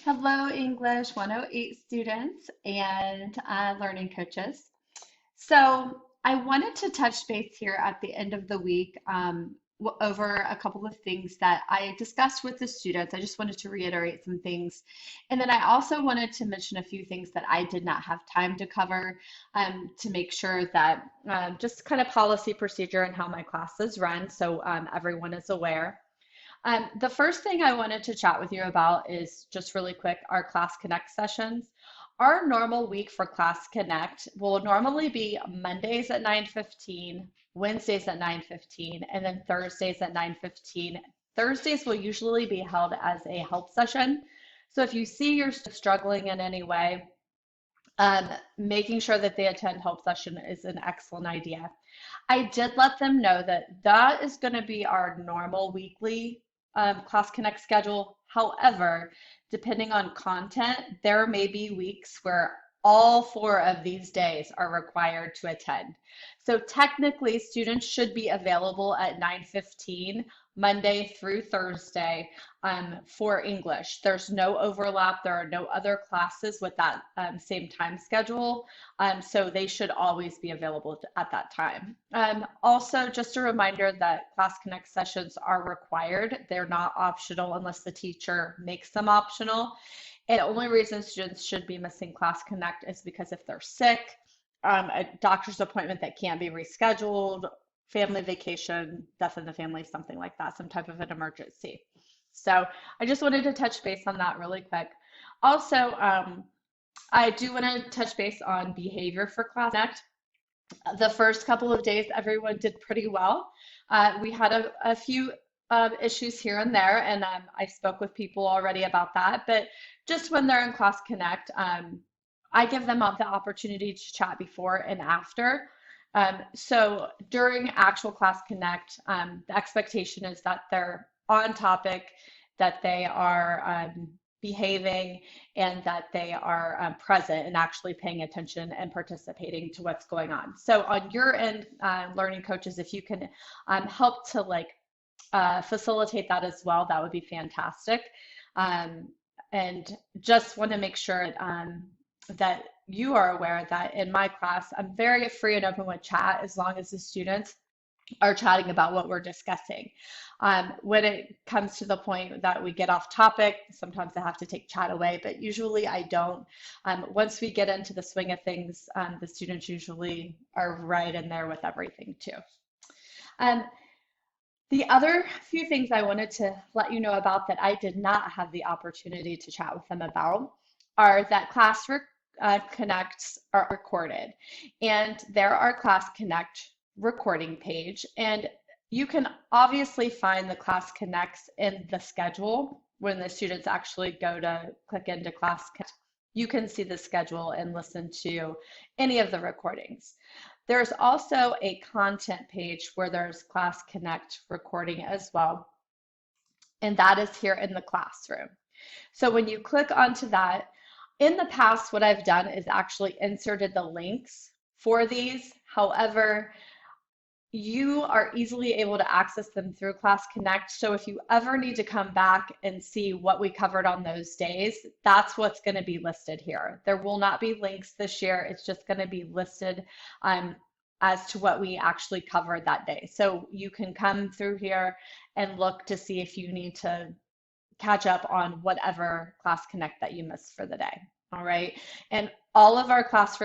Hello, English 108 students and learning coaches. So, I wanted to touch base here at the end of the week over a couple of things that I discussed with the students. I just wanted to reiterate some things. And then I also wanted to mention a few things that I did not have time to cover to make sure that just kind of policy procedure and how my classes run so everyone is aware. The first thing I wanted to chat with you about is just really quick our Class Connect sessions. Our normal week for Class Connect will normally be Mondays at 9:15, Wednesdays at 9:15, and then Thursdays at 9:15. Thursdays will usually be held as a help session. So if you see you're struggling in any way, making sure that they attend help session is an excellent idea. I did let them know that that is going to be our normal weekly Class Connect schedule. However, depending on content, there may be weeks where all four of these days are required to attend. So technically, students should be available at 9:15 Monday through Thursday for English. There's no overlap. There are no other classes with that same time schedule. So they should always be available at that time. Also, just a reminder that Class Connect sessions are required. They're not optional unless the teacher makes them optional. And the only reason students should be missing Class Connect is because if they're sick, a doctor's appointment that can't be rescheduled, family vacation, death in the family, something like that, some type of an emergency. So I just wanted to touch base on that really quick. Also, I do want to touch base on behavior for Class Connect. The first couple of days, everyone did pretty well. We had a few issues here and there, and I spoke with people already about that. But just when they're in Class Connect, I give them the opportunity to chat before and after. So during actual Class Connect, the expectation is that they're on topic, that they are behaving, and that they are present and actually paying attention and participating to what's going on. So on your end, learning coaches, if you can help to facilitate that as well, that would be fantastic. Um, and just want to make sure that you are aware that in my class, I'm very free and open with chat as long as the students are chatting about what we're discussing. When it comes to the point that we get off topic, sometimes I have to take chat away, but usually I don't. Once we get into the swing of things, the students usually are right in there with everything too. Um, the other few things I wanted to let you know about that I did not have the opportunity to chat with them about are that Connects are recorded, and there are Class Connect recording page, and you can obviously find the Class Connects in the schedule when the students actually go to click into Class Connect. You can see the schedule and listen to any of the recordings. There's also a content page where there's Class Connect recording as well, and that is here in the classroom. So when you click onto that, in the past, what I've done is actually inserted the links for these. However, you are easily able to access them through Class Connect. So if you ever need to come back and see what we covered on those days, that's what's going to be listed here. There will not be links this year. It's just going to be listed as to what we actually covered that day. So you can come through here and look to see if you need to catch up on whatever Class Connect that you missed for the day. All right. And all of our Class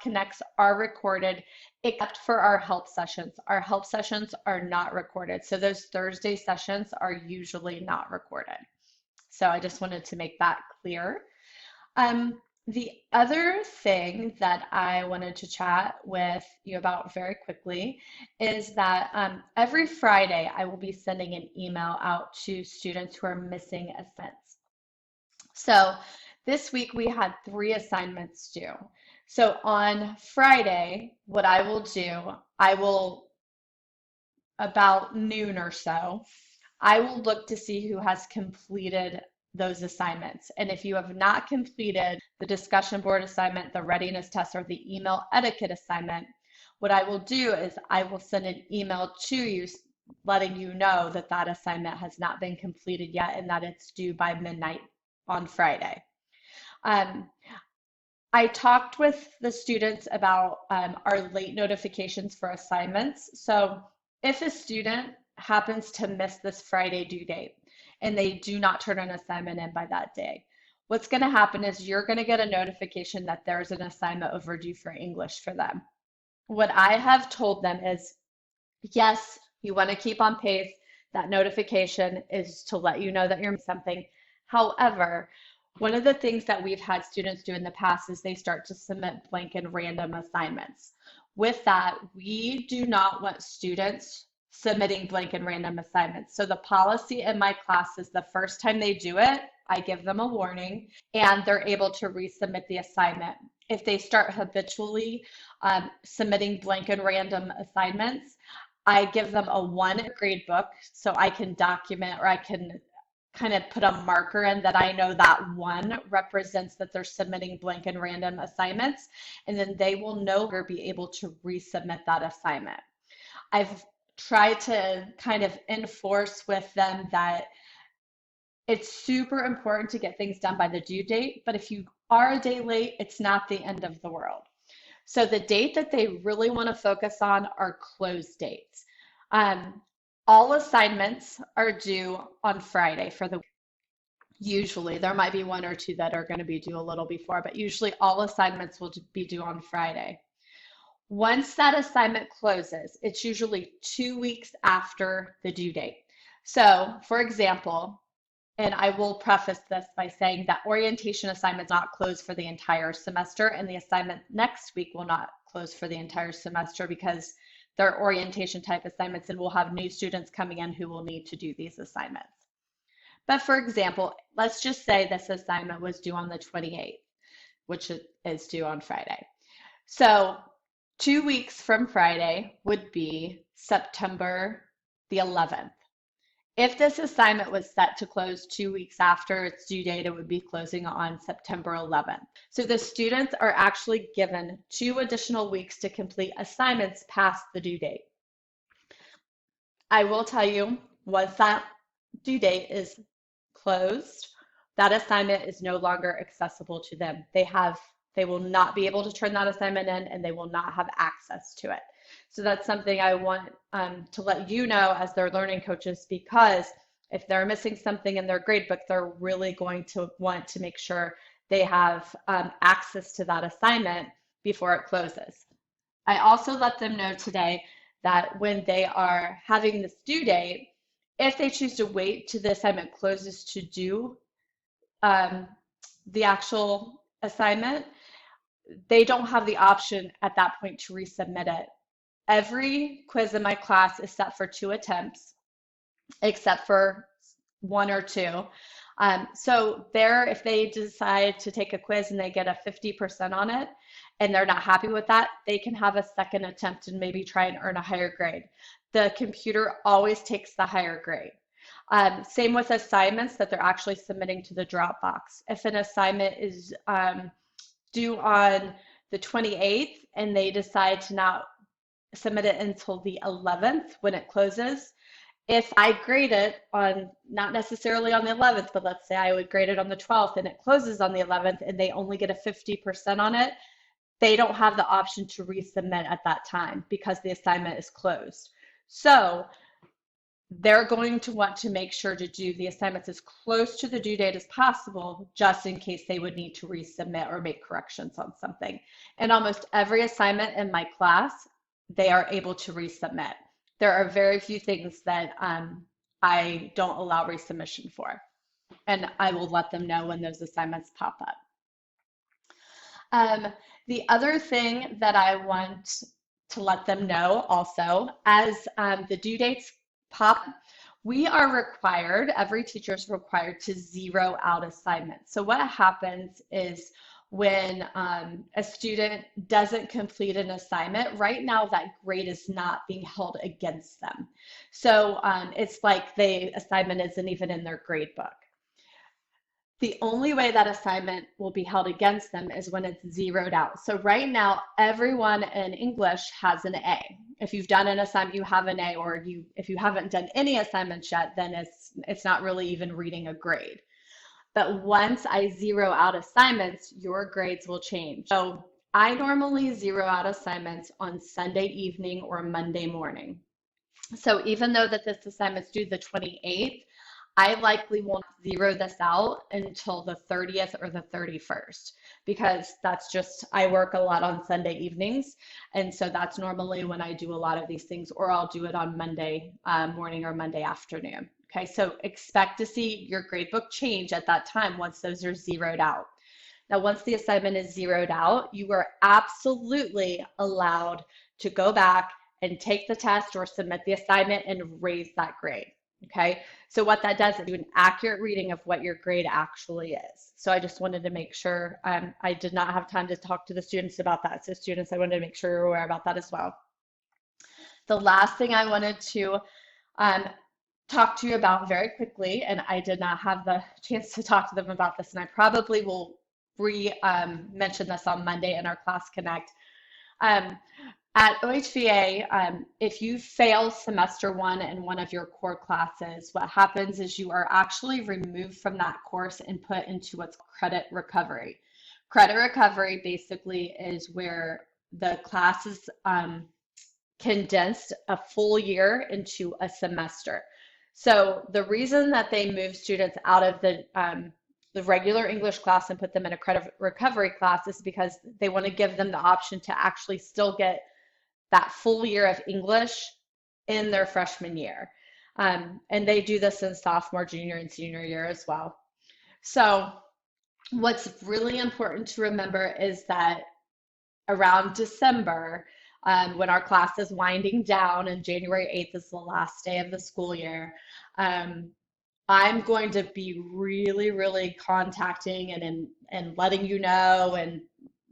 Connects are recorded except for our help sessions. Our help sessions are not recorded. So those Thursday sessions are usually not recorded. So I just wanted to make that clear. The other thing that I wanted to chat with you about very quickly is that every Friday I will be sending an email out to students who are missing assignments. So this week we had 3 assignments due. So on Friday, what I will do, I will, about noon or so, I will look to see who has completed those assignments. And if you have not completed the discussion board assignment, the readiness test, or the email etiquette assignment, what I will do is I will send an email to you letting you know that that assignment has not been completed yet and that it's due by midnight on Friday. Um, I talked with the students about our late notifications for assignments. So if a student happens to miss this Friday due date and they do not turn an assignment in by that day, what's going to happen is you're going to get a notification that there's an assignment overdue for English for them. What I have told them is, yes, you want to keep on pace. That notification is to let you know that you're missing something. However, one of the things that we've had students do in the past is they start to submit blank and random assignments. With that, we do not want students submitting blank and random assignments. So the policy in my class is the first time they do it, I give them a warning and they're able to resubmit the assignment. If they start habitually submitting blank and random assignments, I give them a 1 grade book so I can document or I can kind of put a marker in that I know that 1 represents that they're submitting blank and random assignments, and then they will no longer be able to resubmit that assignment. I've tried to kind of enforce with them that it's super important to get things done by the due date, but if you are a day late, it's not the end of the world. So the date that they really want to focus on are close dates. All assignments are due on Friday for the week. Usually, there might be 1 or 2 that are going to be due a little before, but usually all assignments will be due on Friday. Once that assignment closes, it's usually 2 weeks after the due date. So, for example, and I will preface this by saying that orientation assignments not close for the entire semester, and the assignment next week will not close for the entire semester because they're orientation type assignments and we'll have new students coming in who will need to do these assignments. But for example, let's just say this assignment was due on the 28th, which is due on Friday. So 2 weeks from Friday would be September the 11th. If this assignment was set to close 2 weeks after its due date, it would be closing on September 11th. So the students are actually given 2 additional weeks to complete assignments past the due date. I will tell you, once that due date is closed, that assignment is no longer accessible to them. They will not be able to turn that assignment in and they will not have access to it. So that's something I want to let you know as their learning coaches, because if they're missing something in their gradebook, they're really going to want to make sure they have access to that assignment before it closes. I also let them know today that when they are having this due date, if they choose to wait till the assignment closes to do the actual assignment, they don't have the option at that point to resubmit it. Every quiz in my class is set for 2 attempts, except for 1 or 2. So if they decide to take a quiz and they get a 50% on it and they're not happy with that, they can have a second attempt and maybe try and earn a higher grade. The computer always takes the higher grade. Same with assignments that they're actually submitting to the Dropbox. If an assignment is due on the 28th and they decide to not submit it until the 11th when it closes, if I grade it on, not necessarily on the 11th, but let's say I would grade it on the 12th and it closes on the 11th and they only get a 50% on it, they don't have the option to resubmit at that time because the assignment is closed. So they're going to want to make sure to do the assignments as close to the due date as possible, just in case they would need to resubmit or make corrections on something. And almost every assignment in my class, they are able to resubmit. There are very few things that I don't allow resubmission for, and I will let them know when those assignments pop up. The other thing that I want to let them know also, as the due dates pop, we are required, every teacher is required to zero out assignments. So what happens is when a student doesn't complete an assignment, right now that grade is not being held against them. So it's like the assignment isn't even in their grade book. The only way that assignment will be held against them is when it's zeroed out. So right now, everyone in English has an A. If you've done an assignment, you have an A, or if you haven't done any assignments yet, then it's not really even reading a grade. But once I zero out assignments, your grades will change. So I normally zero out assignments on Sunday evening or Monday morning. So even though that this assignment's due the 28th, I likely won't zero this out until the 30th or the 31st because that's just, I work a lot on Sunday evenings. And so that's normally when I do a lot of these things, or I'll do it on Monday morning or Monday afternoon. Okay, so expect to see your gradebook change at that time once those are zeroed out. Now, once the assignment is zeroed out, you are absolutely allowed to go back and take the test or submit the assignment and raise that grade. Okay, so what that does is do an accurate reading of what your grade actually is. So I just wanted to make sure, I did not have time to talk to the students about that. So students, I wanted to make sure you're aware about that as well. The last thing I wanted to talk to you about very quickly, and I did not have the chance to talk to them about this, and I probably will mention this on Monday in our Class Connect. At OHVA, if you fail semester one in one of your core classes, what happens is you are actually removed from that course and put into what's credit recovery. Credit recovery basically is where the class is condensed a full year into a semester. So the reason that they move students out of the regular English class and put them in a credit recovery class is because they want to give them the option to actually still get that full year of English in their freshman year. And they do this in sophomore, junior, and senior year as well. So what's really important to remember is that around December, when our class is winding down and January 8th is the last day of the school year, I'm going to be really, really contacting and letting you know and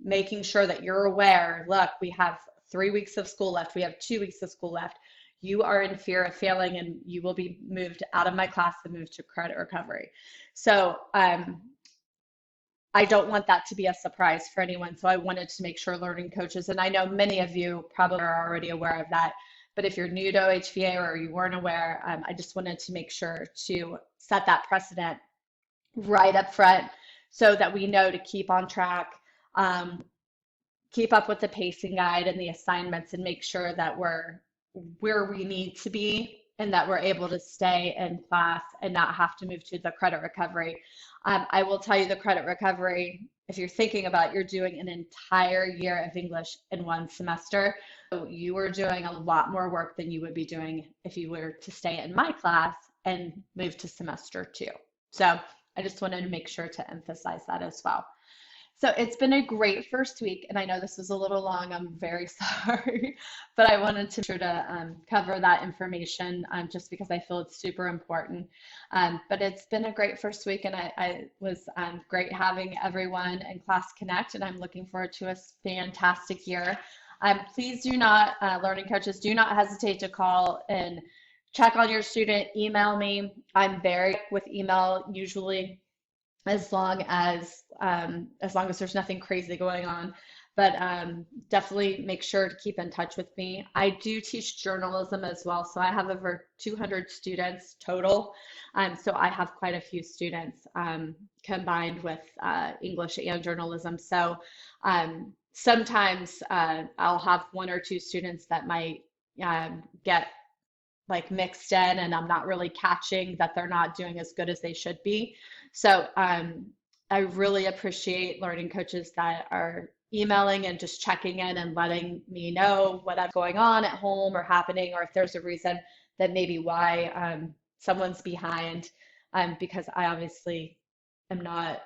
making sure that you're aware. Look, we have 3 weeks of school left. We have 2 weeks of school left. You are in fear of failing and you will be moved out of my class and moved to credit recovery. So I don't want that to be a surprise for anyone. So I wanted to make sure learning coaches, and I know many of you probably are already aware of that, but if you're new to OHVA or you weren't aware, I just wanted to make sure to set that precedent right up front so that we know to keep on track, keep up with the pacing guide and the assignments, and make sure that we're where we need to be and that we're able to stay in class and not have to move to the credit recovery. I will tell you the credit recovery, if you're thinking about it, you're doing an entire year of English in one semester. So you are doing a lot more work than you would be doing if you were to stay in my class and move to semester two. So I just wanted to make sure to emphasize that as well. So it's been a great first week, and I know this was a little long. I'm very sorry, but I wanted to be sure to cover that information just because I feel it's super important. But it's been a great first week, and I was great having everyone in Class Connect, and I'm looking forward to a fantastic year. Please do not, learning coaches, do not hesitate to call and check on your student. Email me. I'm very quick with email usually, as long as there's nothing crazy going on. But definitely make sure to keep in touch with me. I do teach journalism as well, so I have over 200 students total. So I have quite a few students combined with English and journalism. So sometimes I'll have one or two students that might get like mixed in, and I'm not really catching that they're not doing as good as they should be. So I really appreciate learning coaches that are emailing and just checking in and letting me know what's going on at home or happening, or if there's a reason that maybe why someone's behind, because I obviously am not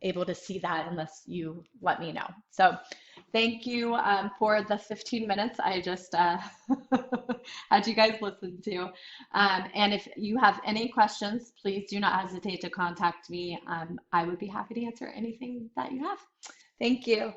able to see that unless you let me know. So thank you for the 15 minutes I just had you guys listen to. And if you have any questions, please do not hesitate to contact me. I would be happy to answer anything that you have. Thank you.